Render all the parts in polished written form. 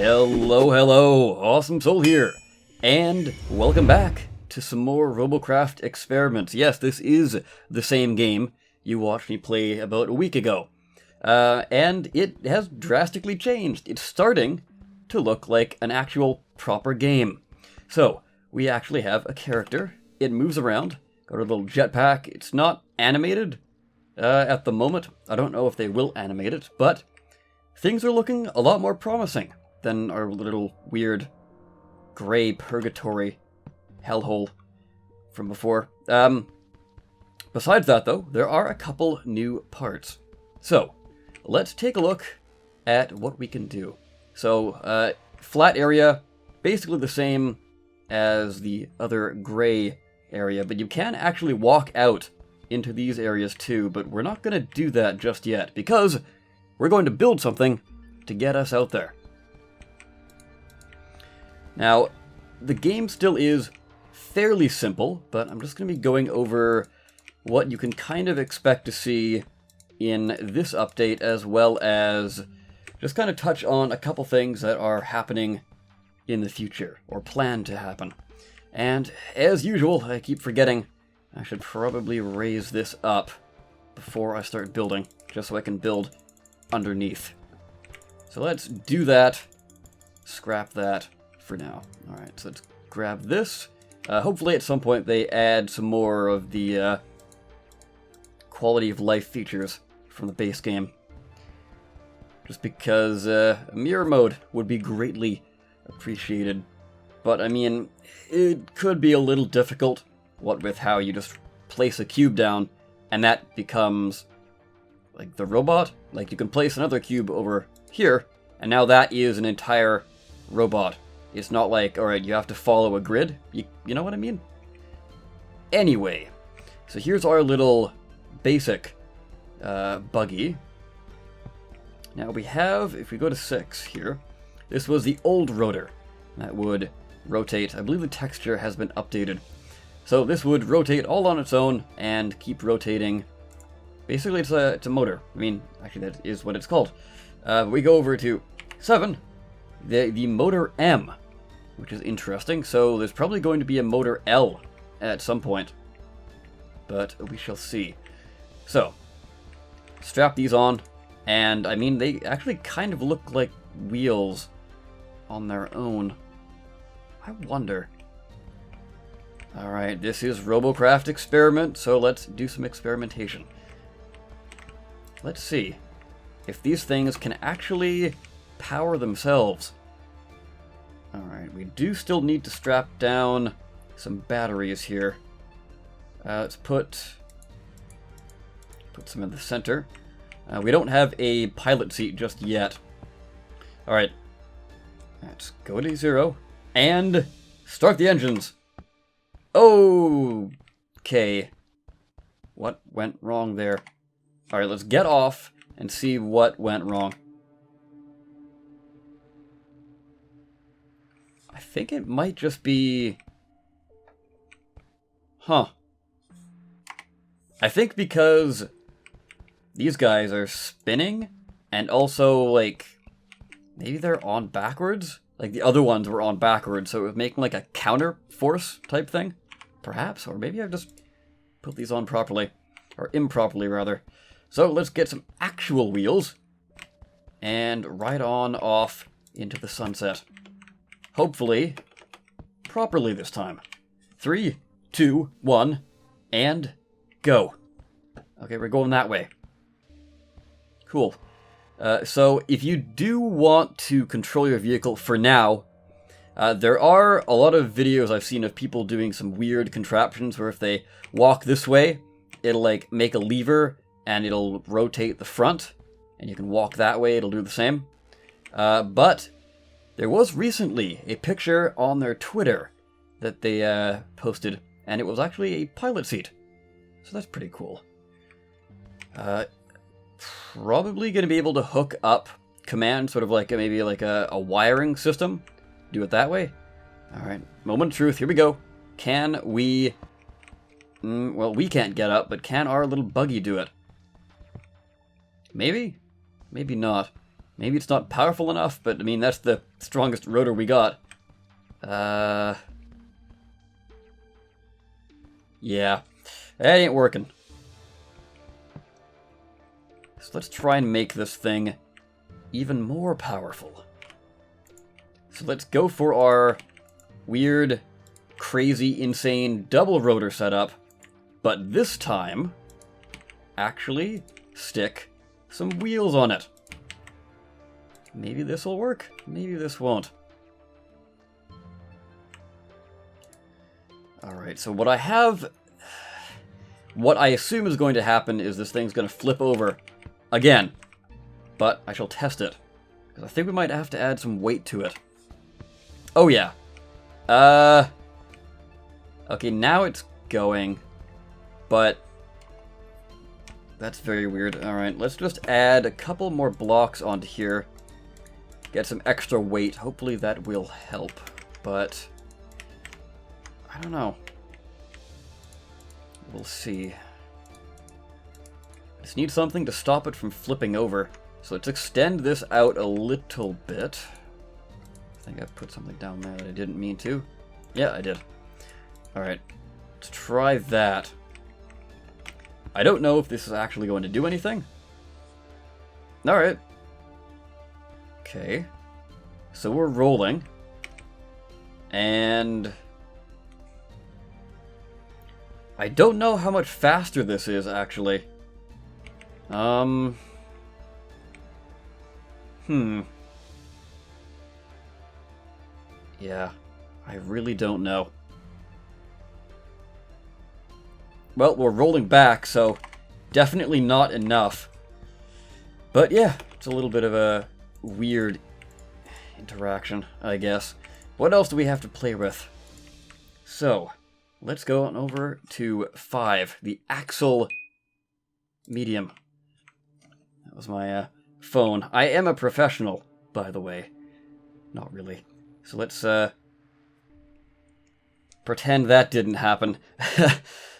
Hello, hello, Awesome Soul here, and welcome back to some more Robocraft Experiments. Yes, this is the same game you watched me play about a week ago, and it has drastically changed. It's starting to look like an actual proper game. So, we actually have a character, it moves around, got a little jetpack. It's not animated at the moment. I don't know if they will animate it, but things are looking a lot more promising than our little weird gray purgatory hellhole from before. Besides that, though, there are a couple new parts. So, let's take a look at what we can do. So, flat area, basically the same as the other gray area, but you can actually walk out into these areas too, but we're not going to do that just yet, because we're going to build something to get us out there. Now, the game still is fairly simple, but I'm just going to be going over what you can kind of expect to see in this update, as well as just kind of touch on a couple things that are happening in the future, or plan to happen. And as usual, I keep forgetting, I should probably raise this up before I start building, just so I can build underneath. So let's do that, scrap that for now. Alright, so let's grab this. Hopefully at some point they add some more of the quality of life features from the base game. Just because mirror mode would be greatly appreciated. But I mean, it could be a little difficult, what with how you just place a cube down and that becomes like the robot. Like you can place another cube over here and now that is an entire robot. It's not like, alright, you have to follow a grid. You know what I mean? Anyway, so here's our little basic buggy. Now we have, if we go to 6 here, this was the old rotor that would rotate. I believe the texture has been updated. So this would rotate all on its own and keep rotating. Basically it's a motor. I mean, actually that is what it's called. We go over to 7, the motor M, which is interesting. So there's probably going to be a motor L at some point, but we shall see. So, strap these on, and I mean, they actually kind of look like wheels on their own. I wonder. Alright, this is Robocraft Experiment, so let's do some experimentation. Let's see if these things can actually power themselves. Alright, we do still need to strap down some batteries here. Let's put some in the center. We don't have a pilot seat just yet. Alright, let's go to 0 and start the engines. Okay. What went wrong there? Alright, let's get off and see what went wrong. I think it might just be... Huh. I think because these guys are spinning, and also, like, maybe they're on backwards? Like, the other ones were on backwards, so it was making, like, a counter force type thing? Perhaps, or maybe I've just put these on properly. Or improperly, rather. So, let's get some actual wheels, and ride on off into the sunset. Hopefully, properly this time. 3, 2, 1, and go. Okay, we're going that way. Cool. So, if you do want to control your vehicle for now, there are a lot of videos I've seen of people doing some weird contraptions where if they walk this way, it'll like make a lever and it'll rotate the front, and you can walk that way, it'll do the same. But there was recently a picture on their Twitter that they posted, and it was actually a pilot seat. So that's pretty cool. Probably going to be able to hook up command, sort of like maybe like a wiring system. Do it that way. Alright, moment of truth, here we go. Can we... well, we can't get up, but can our little buggy do it? Maybe? Maybe not. Maybe it's not powerful enough, but I mean, that's the strongest rotor we got. Yeah, that ain't working. So let's try and make this thing even more powerful. So let's go for our weird, crazy, insane double rotor setup, but this time, actually stick some wheels on it. Maybe this will work, maybe this won't. Alright, so what I assume is going to happen is this thing's going to flip over again, but I shall test it, because I think we might have to add some weight to it. Oh yeah. Okay, now it's going, but that's very weird. Alright, let's just add a couple more blocks onto here. Get some extra weight. Hopefully that will help, but I don't know. We'll see. Just need something to stop it from flipping over. So let's extend this out a little bit. I think I put something down there that I didn't mean to. Yeah, I did. Alright, let's try that. I don't know if this is actually going to do anything. Alright. Okay. So we're rolling. And I don't know how much faster this is, actually. Yeah, I really don't know. Well, we're rolling back, so definitely not enough. But yeah, it's a little bit of a weird interaction, I guess. What else do we have to play with? So, let's go on over to 5, the axial medium. That was my phone. I am a professional, by the way. Not really. So let's pretend that didn't happen.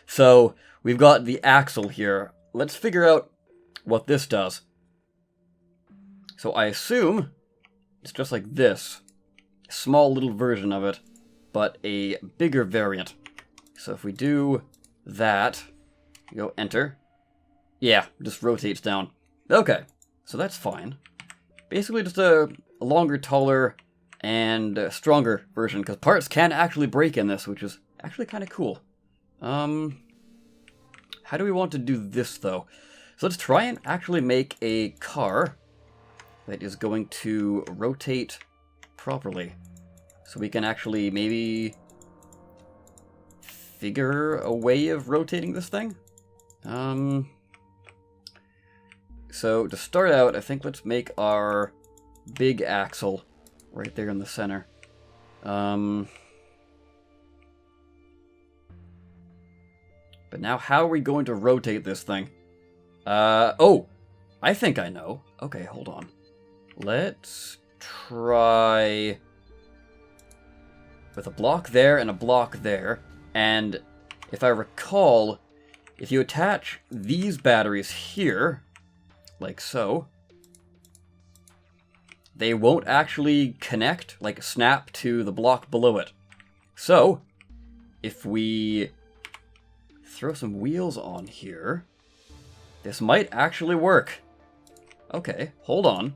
So, we've got the axial here. Let's figure out what this does. So I assume it's just like this. A small little version of it, but a bigger variant. So if we do that, you go enter. Yeah, just rotates down. Okay, so that's fine. Basically just a longer, taller, and stronger version, because parts can actually break in this, which is actually kind of cool. How do we want to do this, though? So let's try and actually make a car that is going to rotate properly. So we can actually maybe figure a way of rotating this thing. So to start out, I think let's make our big axle right there in the center. But now how are we going to rotate this thing? Oh, I think I know. Okay, hold on. Let's try with a block there and a block there. And if I recall, if you attach these batteries here, like so, they won't actually connect, like snap to the block below it. So, if we throw some wheels on here, this might actually work. Okay, hold on.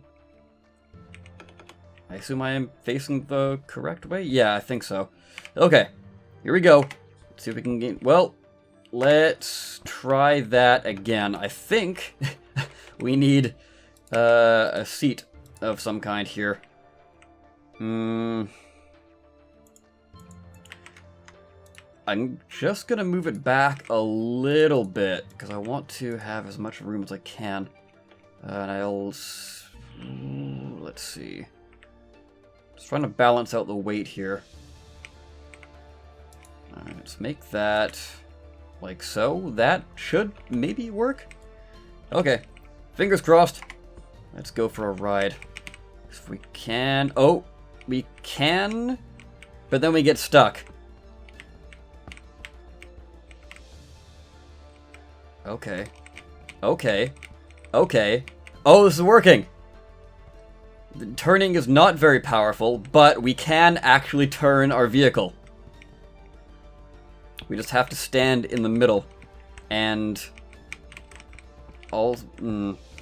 I assume I am facing the correct way? Yeah, I think so. Okay, here we go. Let's see if we can get... Well, let's try that again. I think we need a seat of some kind here. I'm just going to move it back a little bit, because I want to have as much room as I can. And let's see. Just trying to balance out the weight here. Alright, let's make that like so. That should maybe work. Okay, fingers crossed. Let's go for a ride. If we can... Oh, we can, but then we get stuck. Okay. Okay. Okay. Oh, this is working! turning is not very powerful, but we can actually turn our vehicle. We just have to stand in the middle. And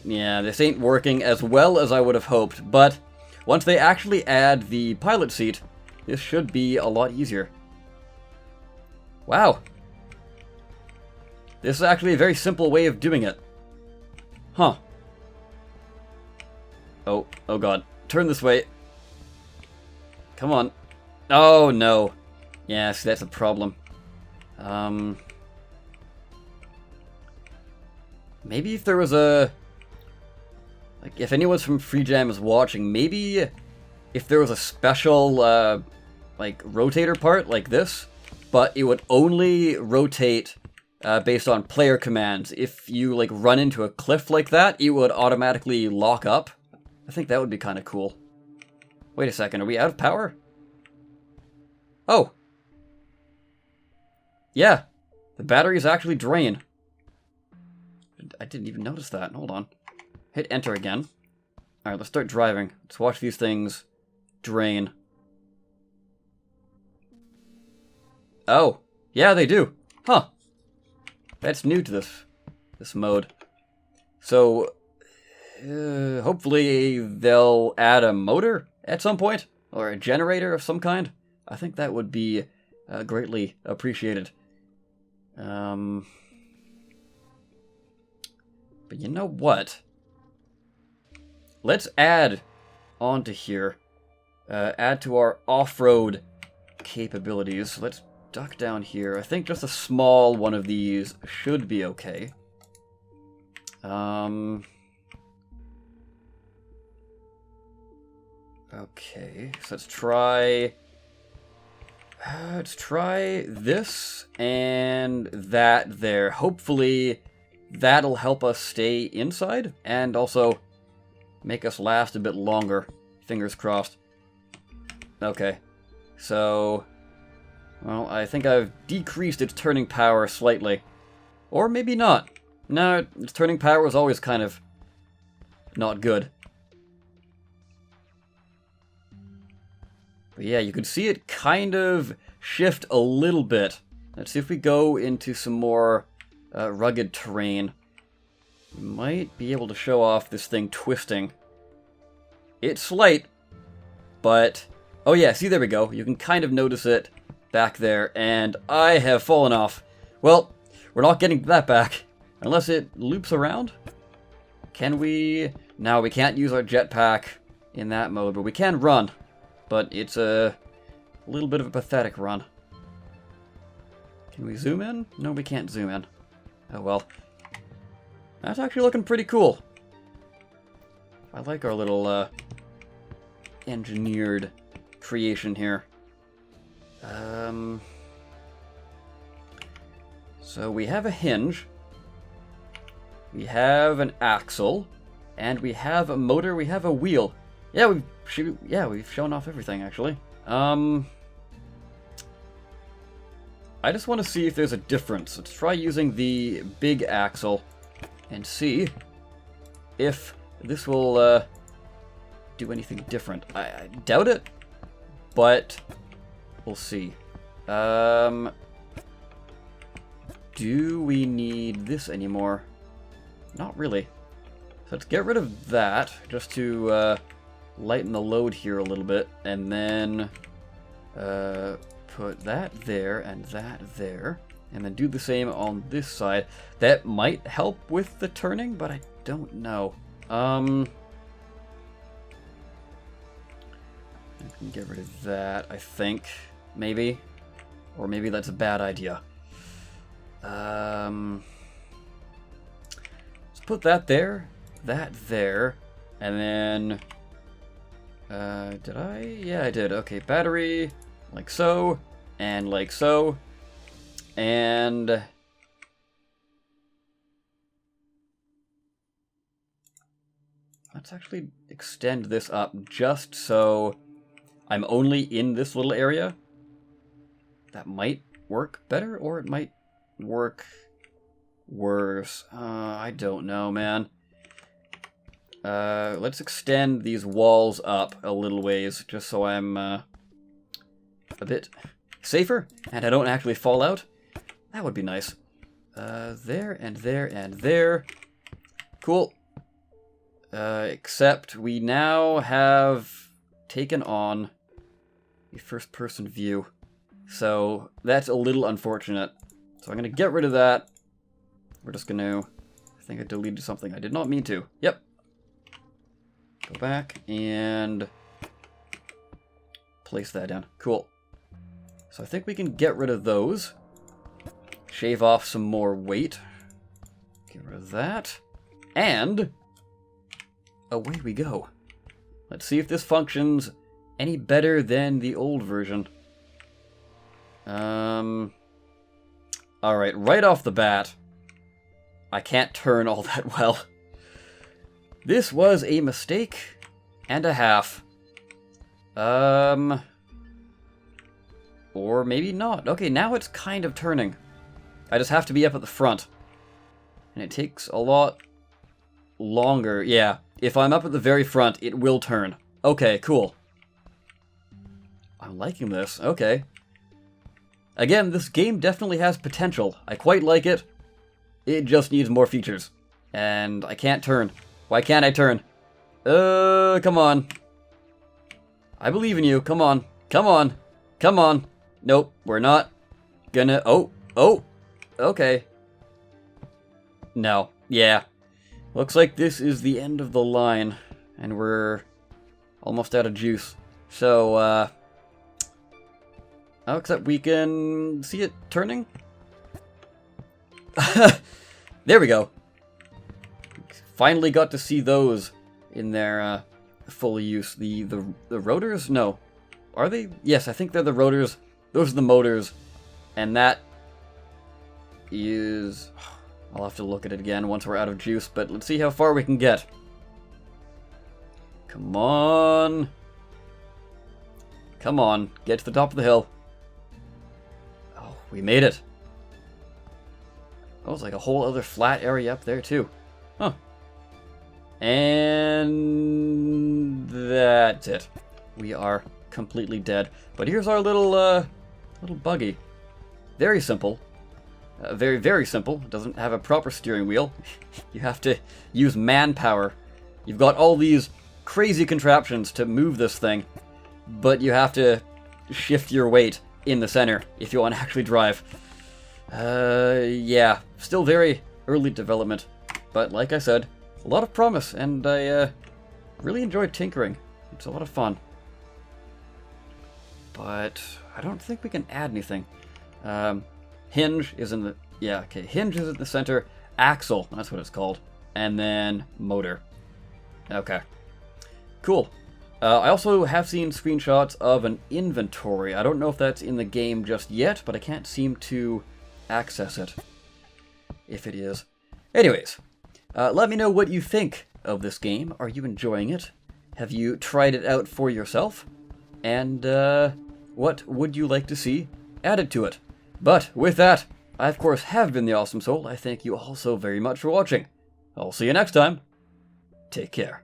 yeah, this ain't working as well as I would have hoped, but once they actually add the pilot seat, this should be a lot easier. Wow. This is actually a very simple way of doing it. Huh. Oh god. Turn this way. Come on. Oh, no. Yeah, see, that's a problem. Maybe if there was a... Like, if anyone's from Free Jam is watching, maybe if there was a special, like, rotator part like this, but it would only rotate based on player commands. If you, like, run into a cliff like that, it would automatically lock up. I think that would be kind of cool. Wait a second, are we out of power? Oh. Yeah, the batteries actually drain. I didn't even notice that. Hold on. Hit enter again. Alright, let's start driving. Let's watch these things drain. Oh. Yeah, they do. Huh. That's new to this mode. So, hopefully they'll add a motor at some point, or a generator of some kind. I think that would be greatly appreciated. But you know what? Let's add onto here. Add to our off-road capabilities. Let's duck down here. I think just a small one of these should be okay. Okay, so let's try this and that there. Hopefully that'll help us stay inside and also make us last a bit longer. Fingers crossed. Okay, so, well, I think I've decreased its turning power slightly. Or maybe not. No, its turning power was always kind of not good. But yeah, you can see it kind of shift a little bit. Let's see if we go into some more rugged terrain. We might be able to show off this thing twisting. It's slight, but... Oh yeah, see, there we go. You can kind of notice it back there, and I have fallen off. Well, we're not getting that back, unless it loops around. Can we... No, we can't use our jetpack in that mode, but we can run. But it's a little bit of a pathetic run. Can we zoom in? No, we can't zoom in. Oh well. That's actually looking pretty cool. I like our little engineered creation here. So we have a hinge. We have an axle. And we have a motor. We have a wheel. Yeah, we've shown off everything, actually. I just want to see if there's a difference. Let's try using the big axle and see if this will do anything different. I doubt it, but we'll see. Do we need this anymore? Not really. So let's get rid of that, just to lighten the load here a little bit, and then put that there, and then do the same on this side. That might help with the turning, but I don't know. I can get rid of that, I think, maybe. Or maybe that's a bad idea. Let's put that there, and then... did I? Yeah, I did. Okay, battery, like so, and like so, and... Let's actually extend this up just so I'm only in this little area. That might work better, or it might work worse. I don't know, man. Let's extend these walls up a little ways, just so I'm a bit safer, and I don't actually fall out. That would be nice. There, and there, and there. Cool. Except we now have taken on a first-person view. So that's a little unfortunate. So I'm going to get rid of that. We're just going to... I think I deleted something I did not mean to. Yep. Go back and place that down. Cool. So I think we can get rid of those. Shave off some more weight. Get rid of that. And away we go. Let's see if this functions any better than the old version. Alright, right off the bat, I can't turn all that well. This was a mistake and a half. Or maybe not. Okay, now it's kind of turning. I just have to be up at the front. And it takes a lot longer. Yeah, if I'm up at the very front, it will turn. Okay, cool. I'm liking this. Okay. Again, this game definitely has potential. I quite like it. It just needs more features. And I can't turn. Why can't I turn? Come on. I believe in you. Come on. Come on. Come on. Nope, we're not gonna... Oh. Okay. No. Yeah. Looks like this is the end of the line. And we're almost out of juice. So, oh, except we can see it turning. There we go. Finally got to see those in their full use. The rotors? No. Are they? Yes, I think they're the rotors. Those are the motors. And that is... I'll have to look at it again once we're out of juice, but let's see how far we can get. Come on. Come on. Get to the top of the hill. Oh, we made it. Oh, it's like a whole other flat area up there, too. Huh. And that's it. We are completely dead. But here's our little buggy. Very simple. Very, very simple. Doesn't have a proper steering wheel. You have to use manpower. You've got all these crazy contraptions to move this thing, but you have to shift your weight in the center if you want to actually drive. Yeah. Still very early development, but like I said, a lot of promise, and I really enjoyed tinkering. It's a lot of fun. But I don't think we can add anything. Hinge is in the... Yeah, okay. Hinge is at the center. Axial, that's what it's called. And then motor. Okay. Cool. I also have seen screenshots of an inventory. I don't know if that's in the game just yet, but I can't seem to access it. If it is. Anyways, let me know what you think of this game. Are you enjoying it? Have you tried it out for yourself? And what would you like to see added to it? But with that, I of course have been the Awesome Soul. I thank you all so very much for watching. I'll see you next time. Take care.